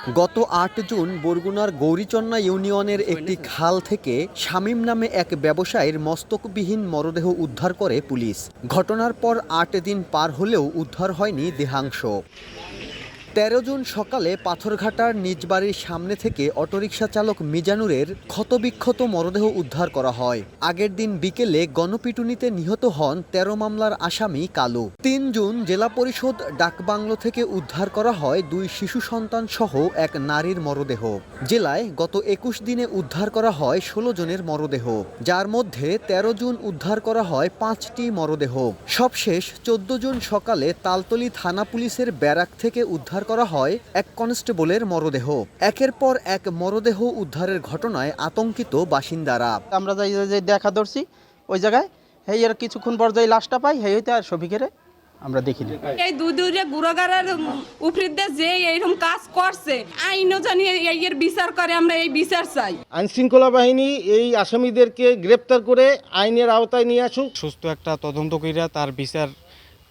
গত ৮ জুন বরগুনার গৌরীচন্না ইউনিয়নের একটি খাল থেকে শামীম নামে এক ব্যবসায়ীর মস্তকবিহীন মরদেহ উদ্ধার করে পুলিশ। ঘটনার পর ৮ দিন পার হলেও উদ্ধার হয়নি দেহাংশ। ১৩ জুন সকালে পাথরঘাটার নিজ বাড়ির সামনে থেকে অটোরিকশা চালক মিজানুরের ক্ষতবিক্ষত মরদেহ উদ্ধার করা হয়। আগের দিন বিকেলে গণপিটুনিতে নিহত হন ১৩ মামলার আসামি কালু। ৩ জুন জেলা পরিষদ ডাকবাংলো থেকে উদ্ধার করা হয় ২ শিশু সন্তান সহ এক নারীর মরদেহ। জেলায় গত ২১ দিনে উদ্ধার করা হয় ১৬ জনের মরদেহ, যার মধ্যে ১৩ জুন উদ্ধার করা হয় ৫টি মরদেহ। সবশেষ ১৪ জুন সকালে তালতলী থানা পুলিশের ব্যারাক থেকে উদ্ধার করা হয় এক কনস্টেবলের মরদেহ। একের পর এক মরদেহ উদ্ধারের ঘটনায় আতঙ্কিত বাসিন্দারা। আমরা যে দেখা ধরছি ওই জায়গায় হেয়ার কিছুক্ষণ পর যাই লাশটা পাই হইতে আর শফিকের আমরা দেখিনি। এই দুদুরে গুড়গাড়ার উপরিতে যে এইরকম কাজ করছে আইনও জানি এর বিচার করে, আমরা এই বিচার চাই। আইন শৃঙ্খলা বাহিনী এই আসামিদেরকে গ্রেপ্তার করে আইনের আওতায় নিয়ে আসুক। সুস্থ একটা তদন্ত কইরা তার বিচার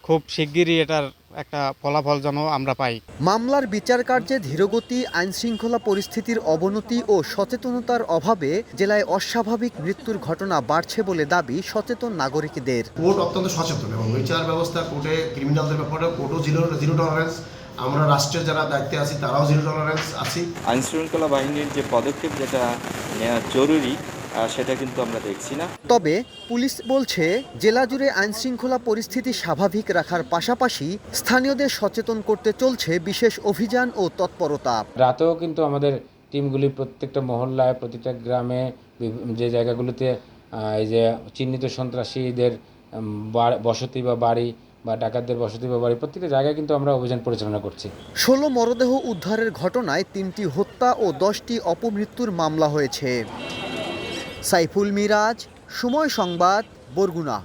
খুব শিগগিরই এটার একটা ফলাফল যেন আমরা পাই। মামলার বিচার কার্যে ধীরগতি, আইনশৃঙ্খলা পরিস্থিতির অবনতি ও সচেতনতার অভাবে জেলায় অস্বাভাবিক মৃত্যুর ঘটনা বাড়ছে বলে দাবি সচেতন নাগরিকদের। কোর্ট অত্যন্ত সচেতন এবং বিচার ব্যবস্থা, কোর্টে ক্রিমিনালদের ব্যাপারে কোর্টও জিরো টলারেন্স। আমরা রাষ্ট্রের যারা দায়িত্বে আছি তারাও জিরো টলারেন্স আছি। আইনশৃঙ্খলা বাহিনীর যে পদক্ষেপ যেটা নেওয়া জরুরি সেটা কিন্তু আমরা দেখছি না। তবে পুলিশ বলছে জেলা জুড়ে আইনশৃঙ্খলা পরিস্থিতি স্বাভাবিক রাখার পাশাপাশি স্থানীয়দের সচেতন করতে চলছে বিশেষ অভিযান ও তৎপরতা। রাতেও কিন্তু আমাদের টিমগুলি প্রত্যেকটা মহল্লায়, প্রতিটা গ্রামে, যে জায়গাগুলোতে এই যে চিহ্নিত সন্ত্রাসীদের বসতি বা বাড়ি বা ডাকাতদের বসতি বা বাড়ি, প্রত্যেকটা জায়গায় কিন্তু আমরা অভিযান পরিচালনা করছি। ১৬ মরদেহ উদ্ধারের ঘটনায় ৩টি হত্যা ও 10টি অপমৃত্যুর মামলা হয়েছে। সাইফুল মিরাজ, সময় সংবাদ, বরগুনা।